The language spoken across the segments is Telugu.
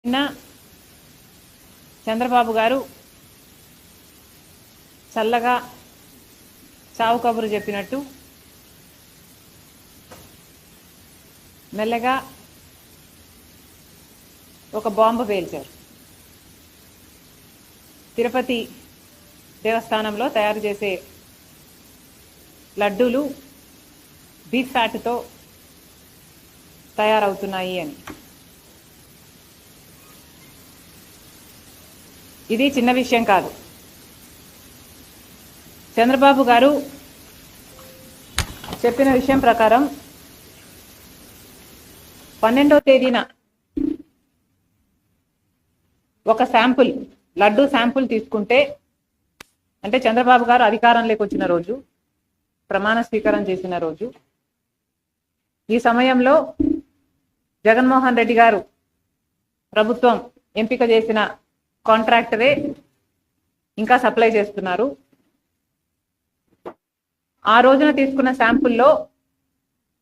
నిన్న చంద్రబాబు గారు చల్లగా చావు కబురు చెప్పినట్టు మెల్లగా ఒక బాంబు పేల్చారు. తిరుపతి దేవస్థానంలో తయారు చేసే లడ్డూలు బీఫ్ ఫ్యాట్తో తయారవుతున్నాయి అని. ఇది చిన్న విషయం కాదు. చంద్రబాబు గారు చెప్పిన విషయం ప్రకారం 12వ తేదీన ఒక శాంపుల్ లడ్డూ శాంపుల్ తీసుకుంటే, అంటే చంద్రబాబు గారు అధికారంలోకి వచ్చిన రోజు, ప్రమాణ స్వీకారం చేసిన రోజు, ఈ సమయంలో జగన్మోహన్ రెడ్డి గారు ప్రభుత్వం ఎంపిక చేసిన కాంట్రాక్టరే ఇంకా సప్లై చేస్తున్నారు. ఆ రోజున తీసుకున్న శాంపుల్లో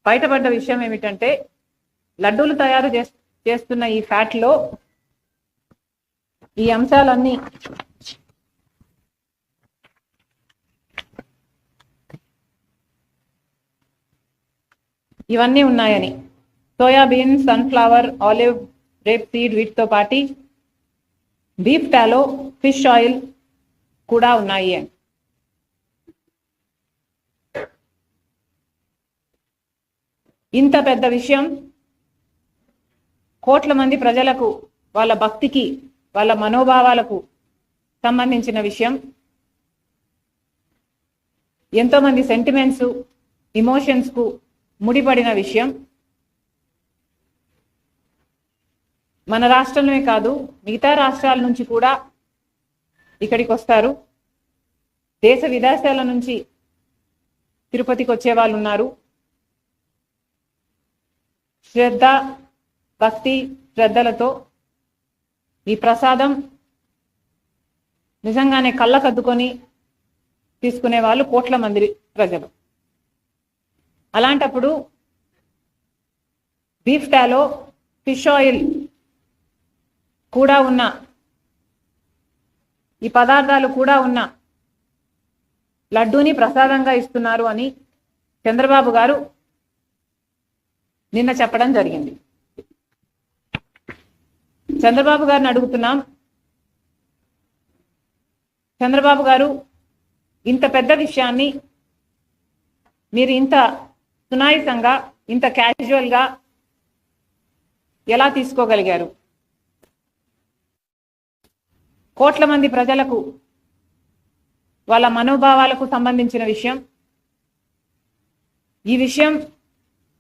బయటపడ్డ విషయం ఏమిటంటే, లడ్డూలు తయారు చేస్తున్న ఈ ఫ్యాట్లో ఈ అంశాలన్నీ ఇవన్నీ ఉన్నాయని, soybean, sunflower, olive, rape seed, వీటితో పాటు బీఫ్ టాలో, ఫిష్ ఆయిల్ కూడా ఉన్నాయి అని. ఇంత పెద్ద విషయం, కోట్ల మంది ప్రజలకు, వాళ్ళ భక్తికి, వాళ్ళ మనోభావాలకు సంబంధించిన విషయం, ఎంతో మంది సెంటిమెంట్స్, ఇమోషన్స్కు ముడిపడిన విషయం. మన రాష్ట్రంలోనే కాదు, మిగతా రాష్ట్రాల నుంచి కూడా ఇక్కడికి వస్తారు. దేశ విదేశాల నుంచి తిరుపతికి వచ్చే వాళ్ళు ఉన్నారు. శ్రద్ధ, భక్తి, శ్రద్ధలతో ఈ ప్రసాదం నిజంగానే కళ్ళకద్దుకొని తీసుకునే వాళ్ళు కోట్ల మంది ప్రజలు. అలాంటప్పుడు బీఫ్ టాలో, ఫిష్ ఆయిల్ కూడా ఉన్న, ఈ పదార్థాలు కూడా ఉన్న లడ్డూని ప్రసాదంగా ఇస్తున్నారు అని చంద్రబాబు గారు నిన్న చెప్పడం జరిగింది. చంద్రబాబు గారిని అడుగుతున్నాం, చంద్రబాబు గారు ఇంత పెద్ద విషయాన్ని మీరు ఇంత సునాయాసంగా, ఇంత క్యాజువల్గా ఎలా తీసుకోగలిగారు? కోట్ల మంది ప్రజలకు, వాళ్ళ మనోభావాలకు సంబంధించిన విషయం. ఈ విషయం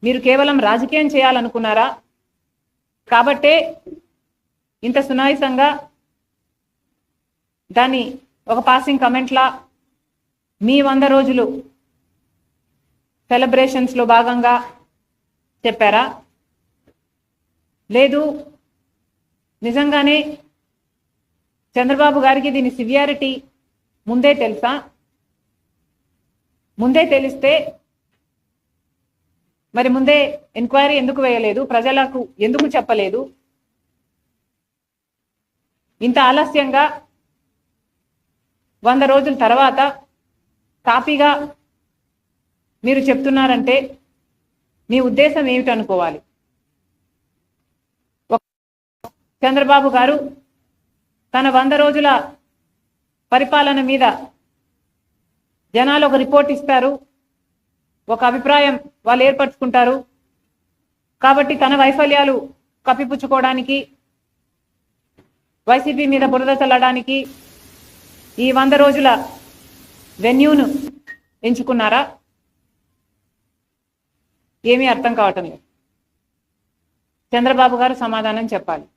మీరు కేవలం రాజకీయం చేయాలనుకున్నారా? కాబట్టే ఇంత సునాయాసంగా దాన్ని ఒక పాసింగ్ కమెంట్లా మీ 100 రోజులు సెలబ్రేషన్స్లో భాగంగా చెప్పారా? లేదు, నిజంగానే చంద్రబాబు గారికి దీని సివియారిటీ ముందే తెలుసా? ముందే తెలిస్తే మరి ముందే ఎంక్వైరీ ఎందుకు వేయలేదు? ప్రజలకు ఎందుకు చెప్పలేదు? ఇంత ఆలస్యంగా 100 రోజుల తర్వాత తాపీగా మీరు చెప్తున్నారంటే మీ ఉద్దేశం ఏమిటనుకోవాలి? చంద్రబాబు గారు తన 100 రోజుల పరిపాలన మీద జనాలు ఒక రిపోర్ట్ ఇస్తారు, ఒక అభిప్రాయం వాళ్ళు ఏర్పరచుకుంటారు. కాబట్టి తన వైఫల్యాలు కప్పిపుచ్చుకోవడానికి, వైసీపీ మీద బురద చల్లడానికి ఈ 100 రోజుల వెన్యూను ఎంచుకున్నారా? ఏమీ అర్థం కావటం లేదు. చంద్రబాబు గారు సమాధానం చెప్పాలి.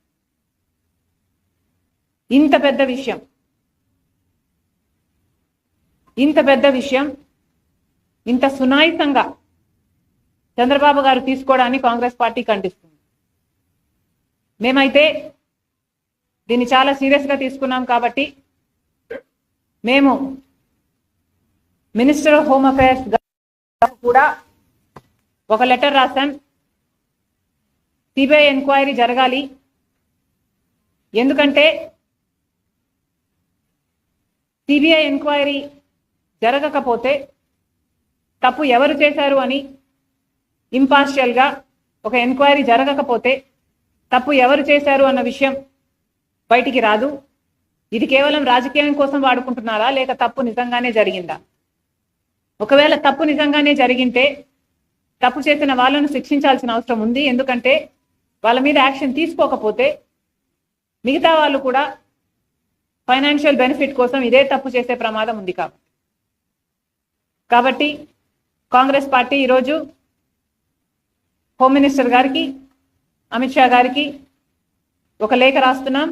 ఇంత పెద్ద విషయం, ఇంత పెద్ద విషయం ఇంత సునాయాసంగా చంద్రబాబు గారు తీసుకోవడాన్ని కాంగ్రెస్ పార్టీ ఖండిస్తుంది. మేమైతే దీన్ని చాలా సీరియస్గా తీసుకున్నాం. కాబట్టి మేము మినిస్టర్ ఆఫ్ హోమ్ అఫైర్స్ కూడా ఒక లెటర్ రాశాం. సిబిఐ ఎంక్వైరీ జరగాలి, ఎందుకంటే సిబిఐ ఎంక్వైరీ జరగకపోతే తప్పు ఎవరు చేశారు అని ఇంపార్షియల్గా ఒక ఎంక్వైరీ జరగకపోతే తప్పు ఎవరు చేశారు అన్న విషయం బయటికి రాదు. ఇది కేవలం రాజకీయం కోసం వాడుకుంటున్నారా లేక తప్పు నిజంగానే జరిగిందా? ఒకవేళ తప్పు నిజంగానే జరిగింటే తప్పు చేసిన వాళ్ళను శిక్షించాల్సిన అవసరం ఉంది. ఎందుకంటే వాళ్ళ మీద యాక్షన్ తీసుకోకపోతే మిగతా వాళ్ళు కూడా ఫైనాన్షియల్ బెనిఫిట్ కోసం ఇదే తప్పు చేసే ప్రమాదం ఉంది. కాబట్టి కాంగ్రెస్ పార్టీ ఈరోజు హోమ్ మినిస్టర్ గారికి, అమిత్ షా గారికి ఒక లేఖ రాస్తున్నాం,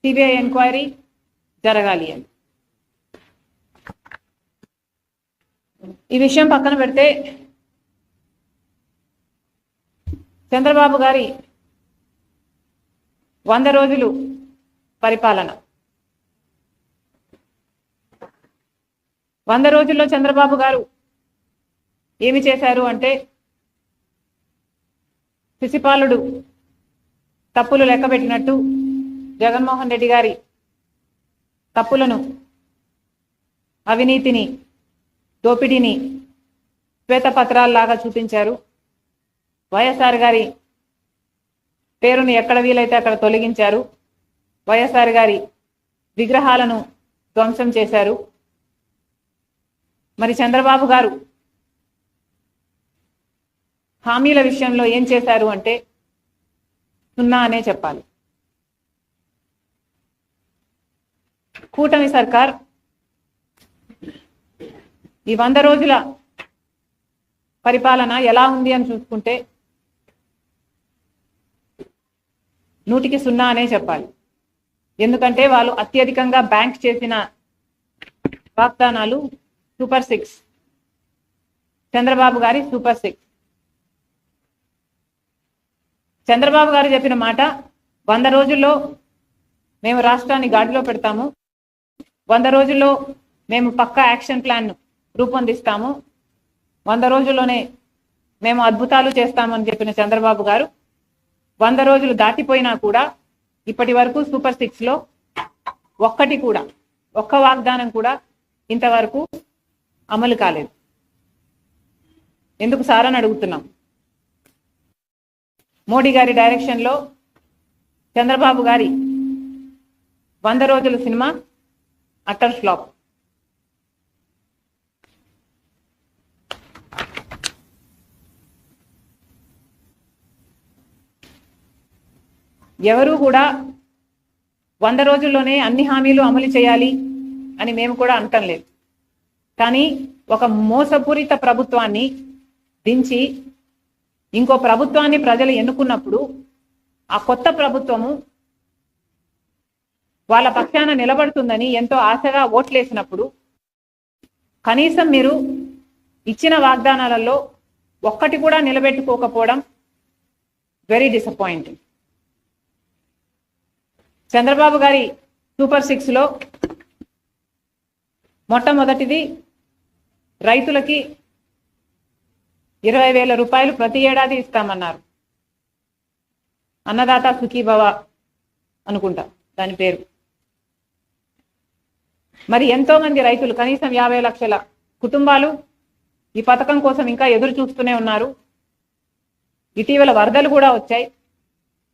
సిబిఐ ఎంక్వైరీ జరగాలి అని. ఈ విషయం పక్కన పెడితే చంద్రబాబు గారి 100 రోజులు పరిపాలన, 100 రోజుల్లో చంద్రబాబు గారు ఏమి చేశారు అంటే శిశుపాలుడు తప్పులు లెక్కబెట్టినట్టు జగన్మోహన్ రెడ్డి గారి తప్పులను, అవినీతిని, దోపిడీని శ్వేతపత్రాల్లాగా చూపించారు. వైఎస్ఆర్ గారి పేరును ఎక్కడ వీలైతే అక్కడ తొలగించారు. వైఎస్ఆర్ గారి విగ్రహాలను ధ్వంసం చేశారు. మరి చంద్రబాబు గారు హామీల విషయంలో ఏం చేశారు అంటే 0 అనే చెప్పాలి. కూటమి సర్కార్ ఈ 100 రోజుల పరిపాలన ఎలా ఉంది అని చూసుకుంటే 100కి 0 అనే చెప్పాలి. ఎందుకంటే వాళ్ళు అత్యధికంగా బ్యాంక్ చేసిన వాగ్దానాలు సూపర్ 6, చంద్రబాబు గారి సూపర్ 6. చంద్రబాబు గారు చెప్పిన మాట 100 రోజుల్లో మేము రాష్ట్రాన్ని గాడిలో పెడతాము, 100 రోజుల్లో మేము పక్కా యాక్షన్ ప్లాన్ రూపొందిస్తాము, 100 రోజుల్లోనే మేము అద్భుతాలు చేస్తామని చెప్పిన చంద్రబాబు గారు 100 రోజులు దాటిపోయినా కూడా ఇప్పటి వరకు సూపర్ 6లో ఒక్కటి కూడా, ఒక్క వాగ్దానం కూడా ఇంతవరకు అమలు కాలేదు. ఎందుకు సార్ అని అడుగుతున్నాం. మోడీ గారి డైరెక్షన్లో చంద్రబాబు గారి 100 రోజుల సినిమా అటర్ ఫ్లాప్. ఎవరు కూడా 100 రోజుల్లోనే అన్ని హామీలు అమలు చేయాలి అని మేము కూడా అనటం లేదు. కానీ ఒక మోసపూరిత ప్రభుత్వాన్ని దించి ఇంకో ప్రభుత్వాన్ని ప్రజలు ఎన్నుకున్నప్పుడు ఆ కొత్త ప్రభుత్వము వాళ్ళ పక్షాన నిలబడుతుందని ఎంతో ఆశగా ఓట్లేసినప్పుడు కనీసం మీరు ఇచ్చిన వాగ్దానాలలో ఒక్కటి కూడా నిలబెట్టుకోకపోవడం వెరీ డిసప్పాయింటింగ్. చంద్రబాబు గారి సూపర్ 6లో మొట్టమొదటిది రైతులకి 20,000 రూపాయలు ప్రతి ఏడాది ఇస్తామన్నారు. అన్నదాత సుఖీభవ అనుకుంటా దాని పేరు. మరి ఎంతో మంది రైతులు, కనీసం 50 లక్షల కుటుంబాలు ఈ పథకం కోసం ఇంకా ఎదురు చూస్తూనే ఉన్నారు. ఇటీవల వరదలు కూడా వచ్చాయి.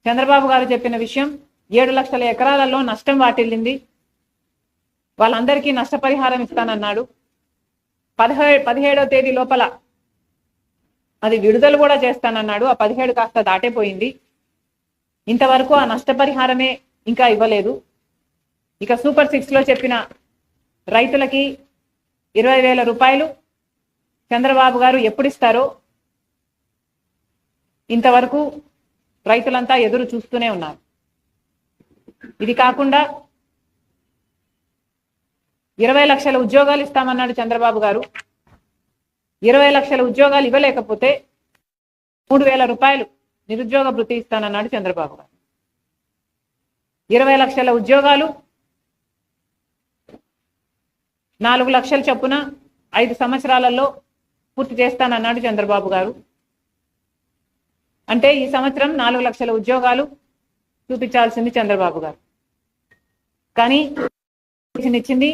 చంద్రబాబు గారు చెప్పిన విషయం 7 లక్షల ఎకరాలలో నష్టం వాటిల్లింది, వాళ్ళందరికీ నష్టపరిహారం ఇస్తానన్నాడు. 17వ తేదీ లోపల అది విడుదల కూడా చేస్తానన్నాడు. ఆ 17 కాస్త దాటిపోయింది. ఇంతవరకు ఆ నష్టపరిహారమే ఇంకా ఇవ్వలేదు. ఇక సూపర్ 6లో చెప్పిన రైతులకి 20,000 రూపాయలు చంద్రబాబు గారు ఎప్పుడు ఇస్తారో ఇంతవరకు రైతులంతా ఎదురు చూస్తూనే ఉన్నారు. ఇది కాకుండా 20 లక్షల ఉద్యోగాలు ఇస్తామన్నాడు చంద్రబాబు గారు. 20 లక్షల ఉద్యోగాలు ఇవ్వలేకపోతే 3,000 రూపాయలు నిరుద్యోగ భృతి ఇస్తానన్నాడు చంద్రబాబు గారు. 20 లక్షల ఉద్యోగాలు 4 లక్షల చొప్పున 5 సంవత్సరాలలో పూర్తి చేస్తానన్నాడు చంద్రబాబు గారు. అంటే ఈ సంవత్సరం 4 లక్షల ఉద్యోగాలు చూపించాల్సింది చంద్రబాబు గారు. కానీ ఇచ్చింది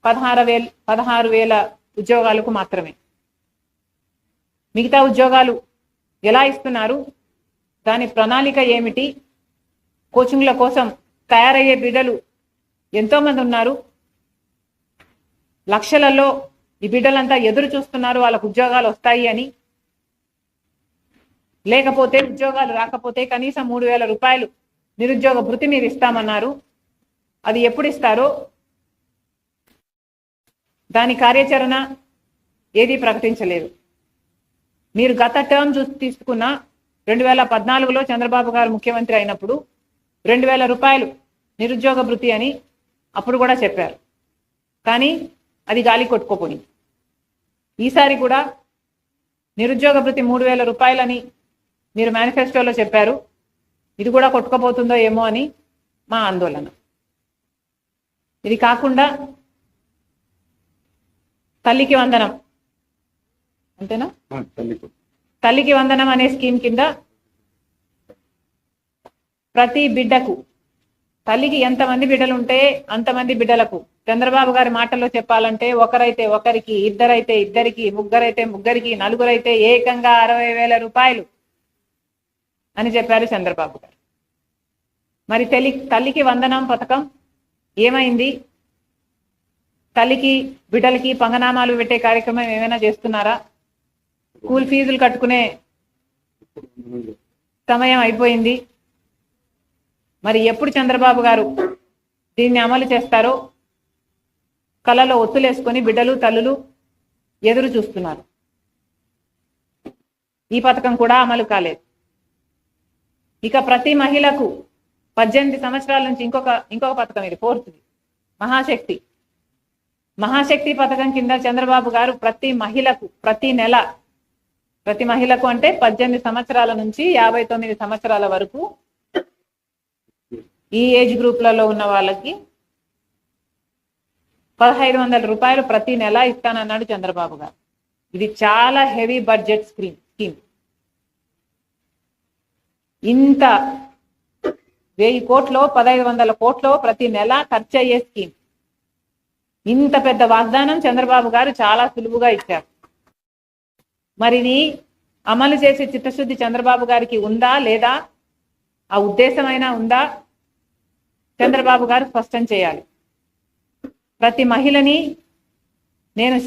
16,000 ఉద్యోగాలకు మాత్రమే. మిగతా ఉద్యోగాలు ఎలా ఇస్తున్నారు, దాని ప్రణాళిక ఏమిటి, కోచింగ్ల కోసం తయారయ్యే బిడ్డలు ఎంతో మంది ఉన్నారు, లక్షలలో ఈ బిడ్డలంతా ఎదురు చూస్తున్నారు వాళ్ళకు ఉద్యోగాలు వస్తాయి అని. లేకపోతే ఉద్యోగాలు రాకపోతే కనీసం 3,000 రూపాయలు నిరుద్యోగ భృతి మీరు ఇస్తామన్నారు. అది ఎప్పుడు ఇస్తారో దాని కార్యాచరణ ఏది ప్రకటించలేదు. మీరు గత టర్మ్ తీసుకున్న 2014లో చంద్రబాబు గారు ముఖ్యమంత్రి అయినప్పుడు 2,000 రూపాయలు నిరుద్యోగ భృతి అని అప్పుడు కూడా చెప్పారు. కానీ అది గాలి కొట్టుకోపోయింది. ఈసారి కూడా నిరుద్యోగ భృతి 3,000 రూపాయలని మీరు మేనిఫెస్టోలో చెప్పారు. ఇది కూడా కొట్టుకోపోతుందో ఏమో అని మా ఆందోళన. ఇది కాకుండా తల్లికి వందనం, అంతేనా, తల్లికి వందనం అనే స్కీమ్ కింద ప్రతి బిడ్డకు, తల్లికి ఎంతమంది బిడ్డలు ఉంటే అంతమంది బిడ్డలకు, చంద్రబాబు గారి మాటల్లో చెప్పాలంటే ఒకరైతే ఒకరికి, ఇద్దరైతే ఇద్దరికి, ముగ్గురైతే ముగ్గురికి, నలుగురైతే ఏకంగా 60,000 రూపాయలు అని చెప్పారు చంద్రబాబు గారు. మరి తల్లికి వందనం పథకం ఏమైంది? తల్లికి బిడ్డలకి పంగనామాలు పెట్టే కార్యక్రమం ఏమైనా చేస్తున్నారా? స్కూల్ ఫీజులు కట్టుకునే సమయం అయిపోయింది. మరి ఎప్పుడు చంద్రబాబు గారు దీన్ని అమలు చేస్తారో కళ్ళలో ఒత్తులేసుకొని బిడ్డలు తల్లులు ఎదురు చూస్తున్నారు. ఈ పథకం కూడా అమలు కాలేదు. ఇక ప్రతి మహిళకు 18 సంవత్సరాల నుంచి ఇంకొక పథకం, ఇది 4th మహాశక్తి పథకం కింద చంద్రబాబు గారు ప్రతి మహిళకు ప్రతి నెల, ప్రతి మహిళకు అంటే 18 సంవత్సరాల నుంచి 59 సంవత్సరాల వరకు ఈ ఏజ్ గ్రూప్లలో ఉన్న వాళ్ళకి 1,500 రూపాయలు ప్రతి నెల ఇస్తానన్నాడు చంద్రబాబు గారు. ఇది చాలా హెవీ బడ్జెట్ స్కీమ్. ఇంత 1,000 కోట్లో 1,500 కోట్లో ప్రతి నెల ఖర్చు అయ్యే స్కీమ్. ఇంత పెద్ద వాగ్దానం చంద్రబాబు గారు చాలా సులువుగా ఇచ్చారు. మరి ఇది అమలు చేసే చిత్తశుద్ధి చంద్రబాబు గారికి ఉందా లేదా, ఆ ఉద్దేశమైనా ఉందా, చంద్రబాబు గారు స్పష్టం చేయాలి. ప్రతి మహిళని నేను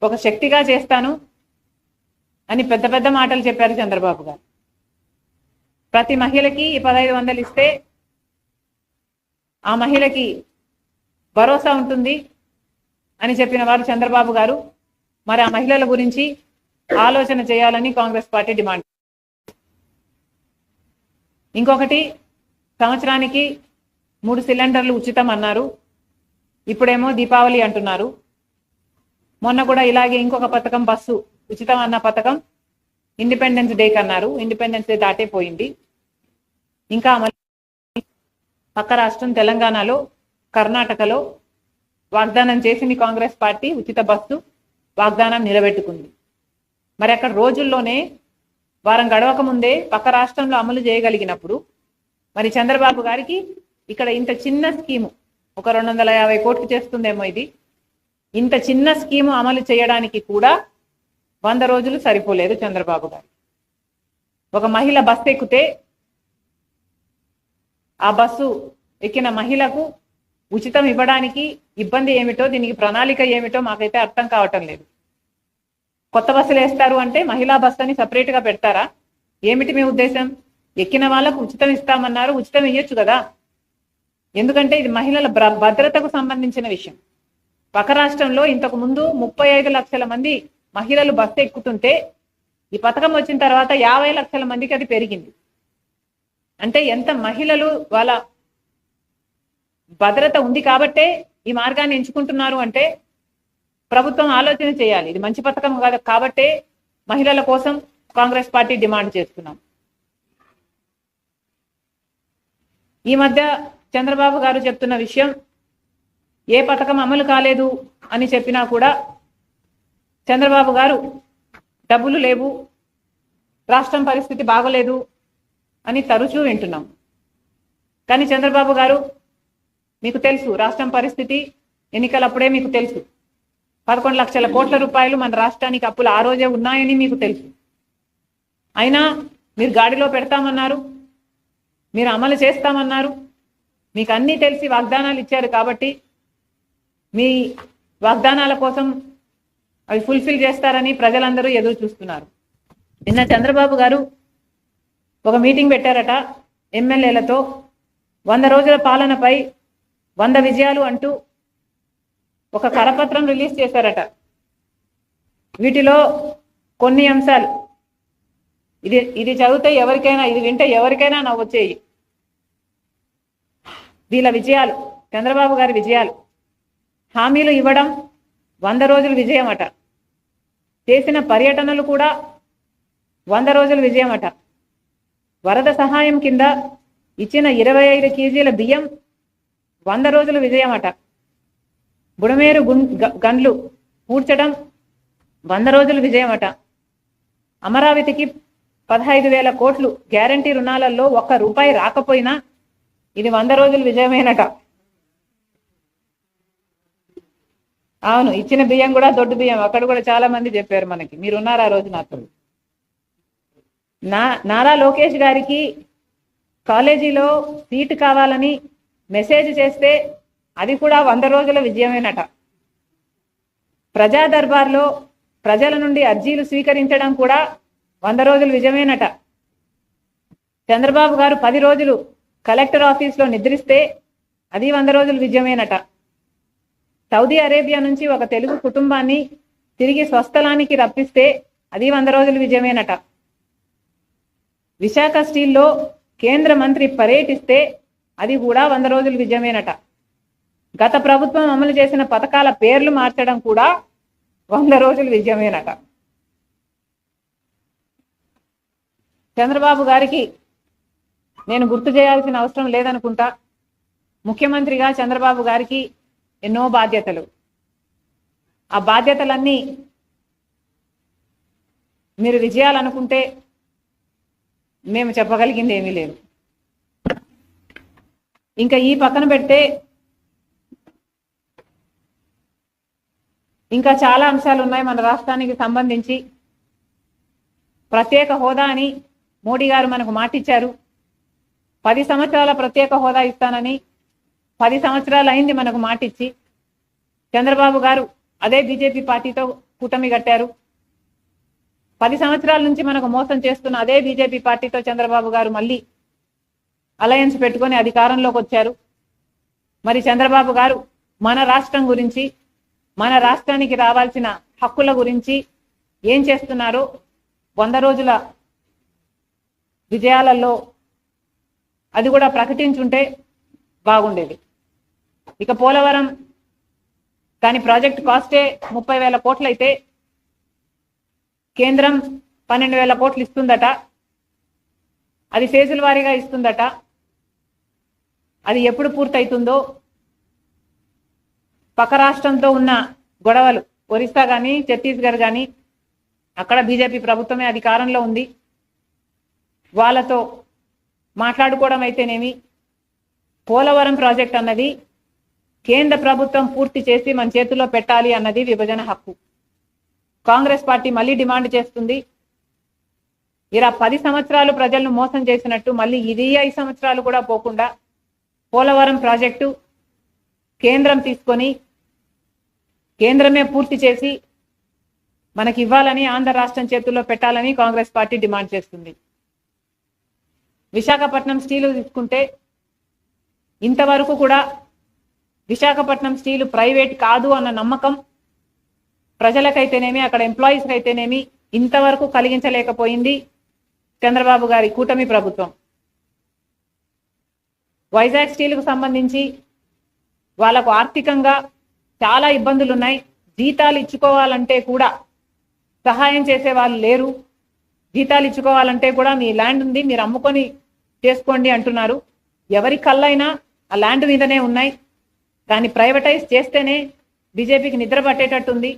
ఒక శక్తిగా చేస్తాను అని పెద్ద పెద్ద మాటలు చెప్పారు చంద్రబాబు గారు. ప్రతి మహిళకి ఈ 1,500 ఇస్తే ఆ మహిళకి భరోసా ఉంటుంది అని చెప్పిన వారు చంద్రబాబు గారు. మరి ఆ మహిళల గురించి ఆలోచన చేయాలని కాంగ్రెస్ పార్టీ డిమాండ్. ఇంకొకటి, సంవత్సరానికి 3 సిలిండర్లు ఉచితం అన్నారు. ఇప్పుడేమో దీపావళి అంటున్నారు. మొన్న కూడా ఇలాగే ఇంకొక పథకం, బస్సు ఉచితం అన్న పథకం ఇండిపెండెన్స్ డే కన్నారు. ఇండిపెండెన్స్ డే దాటే పోయింది. ఇంకా పక్క రాష్ట్రం తెలంగాణలో, కర్ణాటకలో వాగ్దానం చేసింది కాంగ్రెస్ పార్టీ, ఉచిత బస్సు వాగ్దానం నిలబెట్టుకుంది. మరి అక్కడ రోజుల్లోనే వారం గడవక ముందే పక్క రాష్ట్రంలో అమలు చేయగలిగినప్పుడు మరి చంద్రబాబు గారికి ఇక్కడ ఇంత చిన్న స్కీము, ఒక 250 కోట్లు చేస్తుందేమో ఇది, ఇంత చిన్న స్కీము అమలు చేయడానికి కూడా 100 రోజులు సరిపోలేదు చంద్రబాబు గారు. ఒక మహిళ బస్సు ఎక్కితే ఆ బస్సు ఎక్కిన మహిళకు ఉచితం ఇవ్వడానికి ఇబ్బంది ఏమిటో, దీనికి ప్రణాళిక ఏమిటో మాకైతే అర్థం కావటం లేదు. కొత్త బస్సులు వేస్తారు అంటే మహిళా బస్సు అని సపరేట్గా పెడతారా? ఏమిటి మీ ఉద్దేశం? ఎక్కిన వాళ్ళకు ఉచితం ఇస్తామన్నారు, ఉచితం ఇవ్వచ్చు కదా. ఎందుకంటే ఇది మహిళల భద్రతకు సంబంధించిన విషయం. పక్క రాష్ట్రంలో ఇంతకు ముందు 35 లక్షల మంది మహిళలు బస్సు ఎక్కుతుంటే ఈ పథకం వచ్చిన తర్వాత 50 లక్షల మందికి అది పెరిగింది. అంటే ఎంత మహిళలు వాళ్ళ భద్రత ఉంది కాబట్టే ఈ మార్గాన్ని ఎంచుకుంటున్నారు అంటే ప్రభుత్వం ఆలోచన చేయాలి. ఇది మంచి పథకం కాదు కాబట్టే మహిళల కోసం కాంగ్రెస్ పార్టీ డిమాండ్ చేస్తున్నాం. ఈ మధ్య చంద్రబాబు గారు చెప్తున్న విషయం, ఏ పథకం అమలు కాలేదు అని చెప్పినా కూడా చంద్రబాబు గారు డబ్బులు లేవు, రాష్ట్రం పరిస్థితి బాగలేదు అని తరచూ వింటున్నాం. కానీ చంద్రబాబు గారు మీకు తెలుసు రాష్ట్రం పరిస్థితి, ఎన్నికలప్పుడే మీకు తెలుసు 11 లక్షల కోట్ల రూపాయలు మన రాష్ట్రానికి అప్పులు ఆ రోజే ఉన్నాయని మీకు తెలుసు. అయినా మీరు గాడిలో పెడతామన్నారు, మీరు అమలు చేస్తామన్నారు, మీకు అన్నీ తెలిసి వాగ్దానాలు ఇచ్చారు కాబట్టి మీ వాగ్దానాల కోసం అవి ఫుల్ఫిల్ చేస్తారని ప్రజలందరూ ఎదురు చూస్తున్నారు. నిన్న చంద్రబాబు గారు ఒక మీటింగ్ పెట్టారట ఎమ్మెల్యేలతో. 100 రోజుల పాలనపై 100 విజయాలు అంటూ ఒక కరపత్రం రిలీజ్ చేశారట. వీటిలో కొన్ని అంశాలు ఇది చదివితే ఎవరికైనా, ఇది వింటే ఎవరికైనా నవ్వొచ్చేయి. వీళ్ళ విజయాలు, చంద్రబాబు గారి విజయాలు. హామీలు ఇవ్వడం 100 రోజుల విజయం అట. చేసిన పర్యటనలు కూడా 100 రోజుల విజయం అట. వరద సహాయం కింద ఇచ్చిన 25 కేజీల బియ్యం 100 రోజుల విజయం అట. బుడమేరు గన్లు పూడ్చడం 100 రోజుల విజయం అట. అమరావతికి 15,000 కోట్లు గ్యారంటీ రుణాలలో ₹1 రాకపోయినా ఇది 100 రోజుల విజయమేనట. అవును, ఇచ్చిన బియ్యం కూడా దొడ్డు బియ్యం. అక్కడ కూడా చాలా మంది చెప్పారు మనకి, మీరున్నారు ఆ రోజు నాతో. నారా లోకేష్ గారికి కాలేజీలో సీటు కావాలని మెసేజ్ చేస్తే అది కూడా 100 రోజుల విజయమేనట. ప్రజా దర్బార్లో ప్రజల నుండి అర్జీలు స్వీకరించడం కూడా 100 రోజుల విజయమేనట. చంద్రబాబు గారు 10 రోజులు కలెక్టర్ ఆఫీస్లో నిద్రిస్తే అది 100 రోజుల విజయమేనట. సౌదీ అరేబియా నుంచి ఒక తెలుగు కుటుంబాన్ని తిరిగి స్వస్థలానికి రప్పిస్తే అది 100 రోజుల విజయమేనట. విశాఖ స్టీల్లో కేంద్ర మంత్రి పర్యటిస్తే అది కూడా 100 రోజుల విజయమేనట. గత ప్రభుత్వం అమలు చేసిన పథకాల పేర్లు మార్చడం కూడా 100 రోజుల విజయమేనట. చంద్రబాబు గారికి నేను గుర్తు చేయాల్సిన అవసరం లేదనుకుంటా. ముఖ్యమంత్రిగా చంద్రబాబు గారికి ఎన్నో బాధ్యతలు. ఆ బాధ్యతలన్నీ మీరు విజయాలనుకుంటే మేము చెప్పగలిగింది ఏమీ లేదు. ఇంకా ఈ పక్కన పెడితే ఇంకా చాలా అంశాలు ఉన్నాయి మన రాష్ట్రానికి సంబంధించి. ప్రత్యేక హోదా అని మోడీ గారు మనకు మాటిచ్చారు. 10 సంవత్సరాల ప్రత్యేక హోదా ఇస్తానని 10 సంవత్సరాలు అయింది మనకు మాటిచ్చి. చంద్రబాబు గారు అదే బీజేపీ పార్టీతో కూటమి కట్టారు. 10 సంవత్సరాల నుంచి మనకు మోసం చేస్తున్న అదే బీజేపీ పార్టీతో చంద్రబాబు గారు మళ్ళీ అలయన్స్ పెట్టుకొని అధికారంలోకి వచ్చారు. మరి చంద్రబాబు గారు మన రాష్ట్రం గురించి, మన రాష్ట్రానికి రావాల్సిన హక్కుల గురించి ఏం చేస్తున్నారో 100 రోజుల విజయాలలో అది కూడా ప్రకటించుంటే బాగుండేది. ఇక పోలవరం దాని ప్రాజెక్ట్ కాస్టే 30,000 కోట్లు అయితే కేంద్రం 12,000 కోట్లు ఇస్తుందట. అది ఫేజుల వారీగా ఇస్తుందట. అది ఎప్పుడు పూర్తవుతుందో, పక్క రాష్ట్రంతో ఉన్న గొడవలు, ఒరిస్సా కానీ ఛత్తీస్గఢ్ కానీ, అక్కడ బీజేపీ ప్రభుత్వమే అధికారంలో ఉంది. వాళ్ళతో మాట్లాడుకోవడం అయితేనేమి, పోలవరం ప్రాజెక్ట్ అన్నది కేంద్ర ప్రభుత్వం పూర్తి చేసి మన చేతుల్లో పెట్టాలి అన్నది విభజన హక్కు. కాంగ్రెస్ పార్టీ మళ్ళీ డిమాండ్ చేస్తుంది. ఇలా 10 సంవత్సరాలు ప్రజలను మోసం చేసినట్టు మళ్ళీ ఇది 5 సంవత్సరాలు కూడా పోకుండా పోలవరం ప్రాజెక్టు కేంద్రం తీసుకొని కేంద్రమే పూర్తి చేసి మనకి ఇవ్వాలని, ఆంధ్ర రాష్ట్రం చేతుల్లో పెట్టాలని కాంగ్రెస్ పార్టీ డిమాండ్ చేస్తుంది. విశాఖపట్నం స్టీలు తీసుకుంటే ఇంతవరకు కూడా విశాఖపట్నం స్టీలు ప్రైవేట్ కాదు అన్న నమ్మకం ప్రజలకైతేనేమి, అక్కడ ఎంప్లాయీస్కి అయితేనేమి ఇంతవరకు కలిగించలేకపోయింది చంద్రబాబు గారి కూటమి ప్రభుత్వం. వైజాగ్ స్టీల్కు సంబంధించి వాళ్ళకు ఆర్థికంగా చాలా ఇబ్బందులు ఉన్నాయి. జీతాలు ఇచ్చుకోవాలంటే కూడా సహాయం చేసే వాళ్ళు లేరు. జీతాలు ఇచ్చుకోవాలంటే కూడా మీ ల్యాండ్ ఉంది, మీరు అమ్ముకొని చేసుకోండి అంటున్నారు. ఎవరి కళ్ళైనా ఆ ల్యాండ్ మీదనే ఉన్నాయి. దాన్ని ప్రైవేటైజ్ చేస్తేనే బీజేపీకి నిద్ర పట్టేటట్టుంది.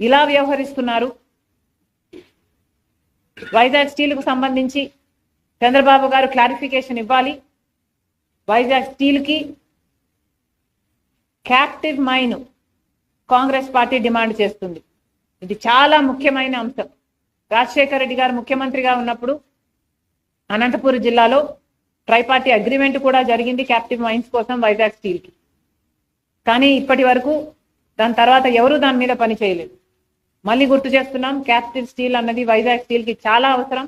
ఇలా వ్యవహరిస్తున్నారు. వైజాగ్ స్టీల్కు సంబంధించి చంద్రబాబు గారు క్లారిఫికేషన్ ఇవ్వాలి. వైజాగ్ స్టీల్ కి captive mine Congress party demand చేస్తుంది. ఇది చాలా ముఖ్యమైన అంశం. రాజశేఖర రెడ్డి గారు ముఖ్యమంత్రిగా ఉన్నప్పుడు అనంతపురం జిల్లాలో ట్రైపార్టీ అగ్రిమెంట్ కూడా జరిగింది క్యాప్టివ్ మైన్స్ కోసం వైజాగ్ స్టీల్ కి. కానీ ఇప్పటి వరకు దాని తర్వాత ఎవరు దాని మీద పని చేయలేదు. మళ్ళీ గుర్తు చేస్తున్నాం, క్యాప్టివ్ స్టీల్ అన్నది వైజాగ్ స్టీల్ కి చాలా అవసరం.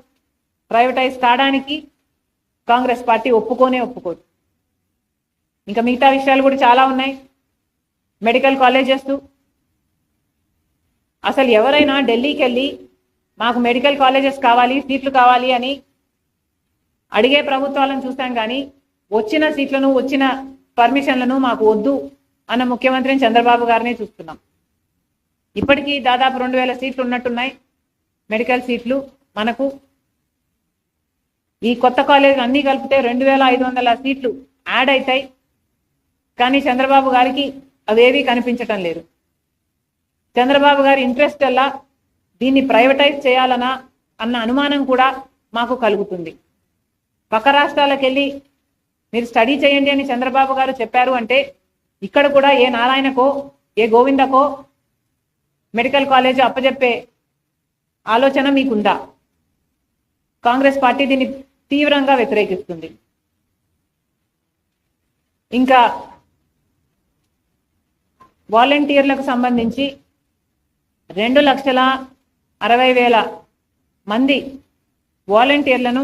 ప్రైవేటైజ్ కావడానికి కాంగ్రెస్ పార్టీ ఒప్పుకోదు. ఇంకా మిగతా విషయాలు కూడా చాలా ఉన్నాయి. మెడికల్ కాలేజెస్, అసలు ఎవరైనా ఢిల్లీకి వెళ్ళి మాకు మెడికల్ కాలేజెస్ కావాలి, సీట్లు కావాలి అని అడిగే ప్రభుత్వాలను చూసాం. కానీ వచ్చిన సీట్లను, వచ్చిన పర్మిషన్లను మాకు వద్దు అన్న ముఖ్యమంత్రిని చంద్రబాబు గారిని చూస్తున్నాం. ఇప్పటికీ దాదాపు 2000 సీట్లు ఉన్నట్టున్నాయి మెడికల్ సీట్లు. మనకు ఈ కొత్త కాలేజ్ అన్ని కలిపితే 2500 సీట్లు యాడ్ అవుతాయి. కానీ చంద్రబాబు గారికి అవేవి కనిపించటం లేదు. చంద్రబాబు గారి ఇంట్రెస్ట్ వల్ల దీన్ని ప్రైవేటైజ్ చేయాలనా అన్న అనుమానం కూడా మాకు కలుగుతుంది. పక్క రాష్ట్రాలకు వెళ్ళి మీరు స్టడీ చేయండి అని చంద్రబాబు గారు చెప్పారు అంటే ఇక్కడ కూడా ఏ నారాయణకో ఏ గోవిందకో మెడికల్ కాలేజ్ అప్పచెప్పే ఆలోచన మీకుందా? కాంగ్రెస్ పార్టీ దీన్ని తీవ్రంగా వ్యతిరేకిస్తుంది. ఇంకా వాలంటీర్లకు సంబంధించి 2,60,60,000 మంది వాలంటీర్లను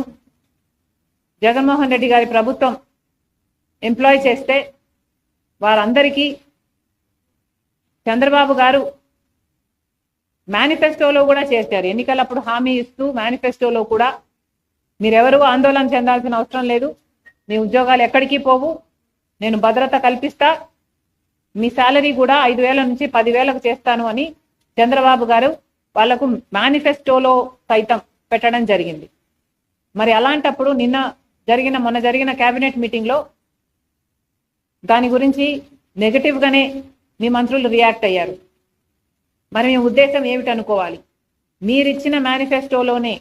జగన్మోహన్ రెడ్డి గారి ప్రభుత్వం ఎంప్లాయ్ చేస్తే వారందరికీ చంద్రబాబు గారు మేనిఫెస్టోలో కూడా చేశారు. ఎన్నికలప్పుడు హామీ ఇస్తూ మేనిఫెస్టోలో కూడా మీరెవరూ ఆందోళన చెందాల్సిన అవసరం లేదు, మీ ఉద్యోగాలు ఎక్కడికి పోవు, నేను భద్రత కల్పిస్తా, మీ శాలరీ కూడా 5,000 నుంచి 10,000కు చేస్తాను అని చంద్రబాబు గారు వాళ్లకు మేనిఫెస్టోలో సైతం పెట్టడం జరిగింది. మరి అలాంటప్పుడు మొన్న జరిగిన కేబినెట్ మీటింగ్ లో దాని గురించి నెగటివ్ గానే మీ మంత్రులు రియాక్ట్ అయ్యారు. మరి మీ ఉద్దేశం ఏమిటనుకోవాలి? మీరిచ్చిన మేనిఫెస్టోలోనే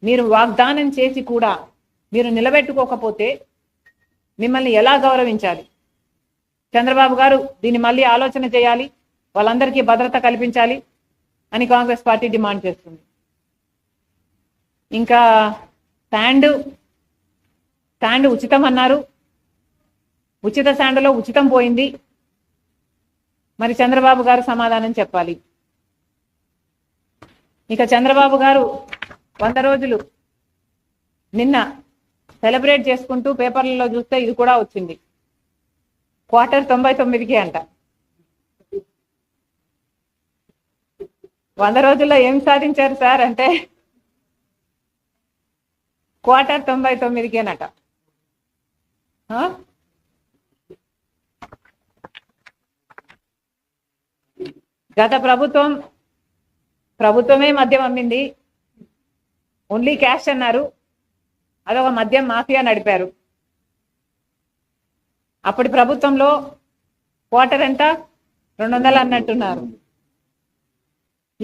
మీరు వాగ్దానం చేసి కూడా మీరు నిలబెట్టుకోకపోతే మిమ్మల్ని ఎలా గౌరవించాలి? చంద్రబాబు గారు దీన్ని మళ్ళీ ఆలోచన చేయాలి, వాళ్ళందరికీ భద్రత కల్పించాలి అని కాంగ్రెస్ పార్టీ డిమాండ్ చేస్తుంది. ఇంకా శాండ్ ఉచితం అన్నారు, ఉచిత శాండ్లో ఉచితం పోయింది. మరి చంద్రబాబు గారు సమాధానం చెప్పాలి. ఇక చంద్రబాబు గారు 100 రోజులు నిన్న సెలబ్రేట్ చేసుకుంటూ పేపర్లలో చూస్తే ఇది కూడా వచ్చింది, క్వార్టర్ 99కి అంట. 100 రోజుల్లో ఏం సాధించారు సార్ అంటే క్వార్టర్ 99కేనట. గత ప్రభుత్వమే మద్యం అమ్మింది, ఓన్లీ క్యాష్ అన్నారు, అదొక మద్యం మాఫియా నడిపారు. అప్పటి ప్రభుత్వంలో క్వార్టర్ ఎంత 200 అన్నట్టున్నారు,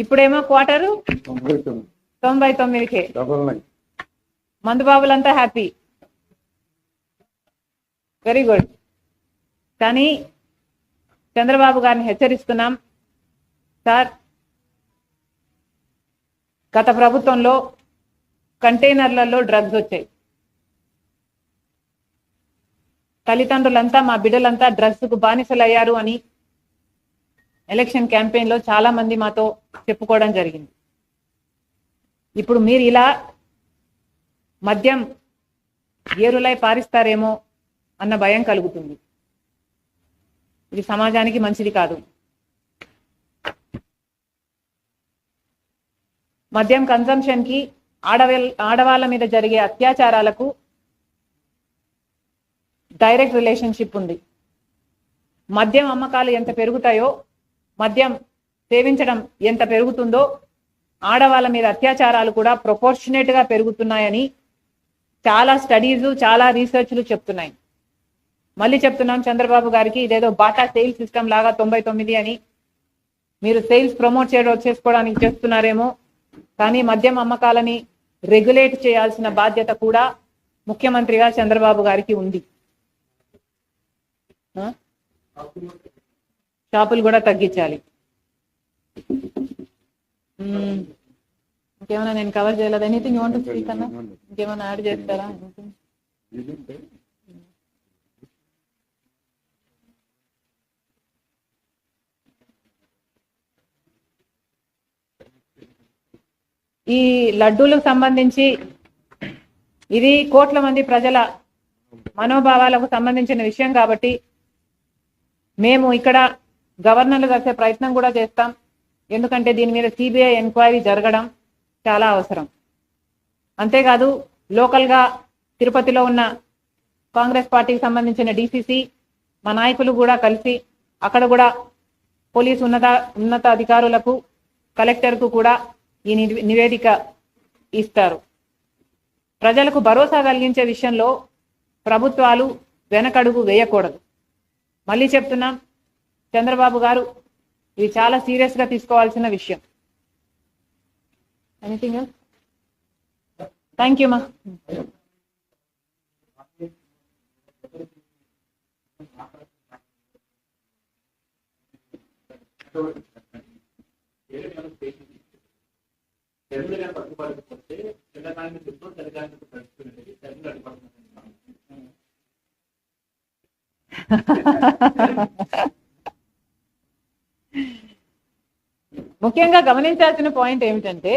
ఇప్పుడేమో క్వార్టరు 99కే. మందుబాబులంతా హ్యాపీ, వెరీ గుడ్. కానీ చంద్రబాబు గారిని హెచ్చరిస్తున్నాం సార్, గత ప్రభుత్వంలో కంటైనర్లలో డ్రగ్స్ వచ్చాయి, తల్లిదండ్రులంతా మా బిడ్డలంతా డ్రగ్స్ కు బానిసలయ్యారు అని ఎలక్షన్ క్యాంపెయిన్ లో చాలా మంది మాతో చెప్పుకోవడం జరిగింది. ఇప్పుడు మీరు ఇలా మద్యం ఏరులై పారిస్తారేమో అన్న భయం కలుగుతుంది. ఇది సమాజానికి మంచిది కాదు. మద్యం కన్సంప్షన్ కి ఆడవాళ్ళ మీద జరిగే అత్యాచారాలకు డైరెక్ట్ రిలేషన్షిప్ ఉంది. మద్యం అమ్మకాలు ఎంత పెరుగుతాయో, మద్యం సేవించడం ఎంత పెరుగుతుందో ఆడవాళ్ళ మీద అత్యాచారాలు కూడా ప్రొపోర్షనేట్ గా పెరుగుతున్నాయని చాలా స్టడీస్, చాలా రీసెర్చ్లు చెప్తున్నాయి. మళ్ళీ చెప్తున్నాం చంద్రబాబు గారికి, ఇదేదో బాటా సేల్స్ సిస్టమ్ లాగా 99 అని మీరు సేల్స్ ప్రమోట్ చేసుకోవడానికి చేస్తున్నారేమో, కానీ మద్యం అమ్మకాలని రెగ్యులేట్ చేయాల్సిన బాధ్యత కూడా ముఖ్యమంత్రిగా చంద్రబాబు గారికి ఉంది. షాపులు కూడా తగ్గించాలి. ఇంకేమైనా నేను కవర్ చేయలేదు? Anything you want to speak అన్నా? ఇంకేమైనా యాడ్ చేస్తారా? ఈ లడ్డూలకు సంబంధించి ఇది కోట్ల మంది ప్రజల మనోభావాలకు సంబంధించిన విషయం కాబట్టి మేము ఇక్కడ గవర్నర్లు కలిసే ప్రయత్నం కూడా చేస్తాం. ఎందుకంటే దీని మీద సిబిఐ ఎంక్వైరీ జరగడం చాలా అవసరం. అంతేకాదు లోకల్గా తిరుపతిలో ఉన్న కాంగ్రెస్ పార్టీకి సంబంధించిన డిసిసి మా నాయకులు కూడా కలిసి అక్కడ కూడా పోలీసు ఉన్నత అధికారులకు కలెక్టర్కు కూడా ఈ నివేదిక ఇస్తారు. ప్రజలకు భరోసా కలిగించే విషయంలో ప్రభుత్వాలు వెనకడుగు వేయకూడదు. మళ్ళీ చెప్తున్నాం, చంద్రబాబు గారు ఇది చాలా సీరియస్గా తీసుకోవాల్సిన విషయం. Anything else? థ్యాంక్ యూ మా. ముఖ్యంగా గమనించాల్సిన పాయింట్ ఏమిటంటే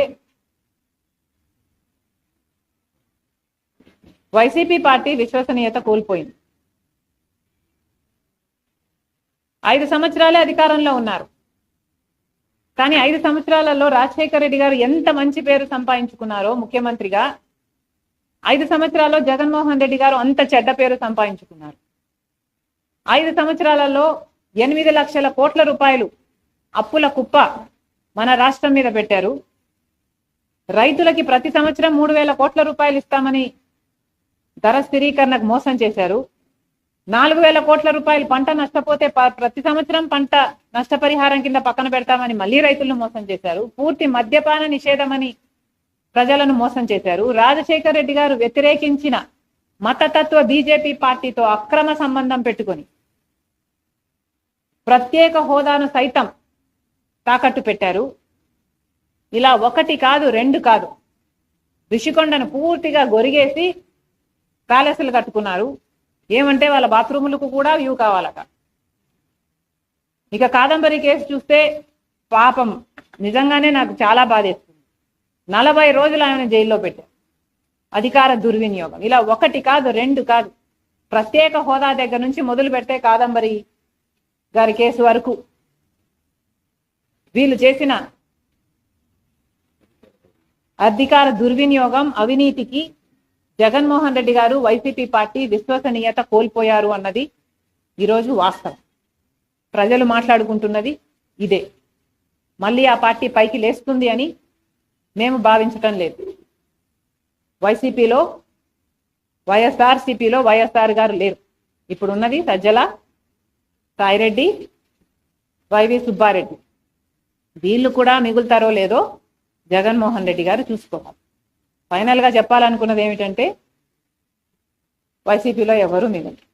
వైసీపీ పార్టీ విశ్వసనీయత కోల్పోయింది. 5 సంవత్సరాలే అధికారంలో ఉన్నారు. కానీ 5 సంవత్సరాలలో రాజశేఖర రెడ్డి గారు ఎంత మంచి పేరు సంపాదించుకున్నారో ముఖ్యమంత్రిగా, 5 సంవత్సరాల్లో జగన్మోహన్ రెడ్డి గారు అంత చెడ్డ పేరు సంపాదించుకున్నారు. 5 సంవత్సరాలలో 8 లక్షల కోట్ల రూపాయలు అప్పుల కుప్ప మన రాష్ట్రం మీద పెట్టారు. రైతులకి ప్రతి సంవత్సరం 3,000 కోట్ల రూపాయలు ఇస్తామని ధర స్థిరీకరణకు మోసం చేశారు. 4,000 కోట్ల రూపాయలు పంట నష్టపోతే ప్రతి సంవత్సరం పంట నష్టపరిహారం కింద పక్కన పెడతామని మళ్ళీ రైతులను మోసం చేశారు. పూర్తి మద్యపాన నిషేధమని ప్రజలను మోసం చేశారు. రాజశేఖర రెడ్డి గారు వ్యతిరేకించిన మతతత్వ బీజేపీ పార్టీతో అక్రమ సంబంధం పెట్టుకొని ప్రత్యేక హోదాను సైతం తాకట్టు పెట్టారు. ఇలా 1 కాదు 2 కాదు, ఋషికొండను పూర్తిగా గొరిగేసి ప్యాలెస్లు కట్టుకున్నారు. ఏమంటే వాళ్ళ బాత్రూములకు కూడా వ్యూ కావాలట. ఇక కాదంబరి కేసు చూస్తే పాపం నిజంగానే నాకు చాలా బాధేస్తుంది. 40 రోజులు ఆయన జైల్లో పెట్టారు. అధికార దుర్వినియోగం. ఇలా 1 కాదు 2 కాదు, ప్రత్యేక హోదా దగ్గర నుంచి మొదలు పెడితే కాదంబరి గారి కేసు వరకు వీళ్ళు చేసిన అధికార దుర్వినియోగం, అవినీతికి జగన్మోహన్ రెడ్డి గారు, వైసీపీ పార్టీ విశ్వసనీయత కోల్పోయారు అన్నది ఈరోజు వాస్తవం. ప్రజలు మాట్లాడుకుంటున్నది ఇదే. మళ్ళీ ఆ పార్టీ పైకి లేస్తుంది అని మేము భావించటం లేదు. వైసీపీలో వైఎస్ఆర్సీపీలో వైఎస్ఆర్ గారు లేరు. ఇప్పుడున్నది సజ్జల, సాయిరెడ్డి, వైవి సుబ్బారెడ్డి. వీళ్ళు కూడా మిగులుతారో లేదో జగన్మోహన్ రెడ్డి గారు చూసుకోవాలి. ఫైనల్గా చెప్పాలనుకున్నది ఏమిటంటే వైసీపీలో ఎవరు మిగలరు.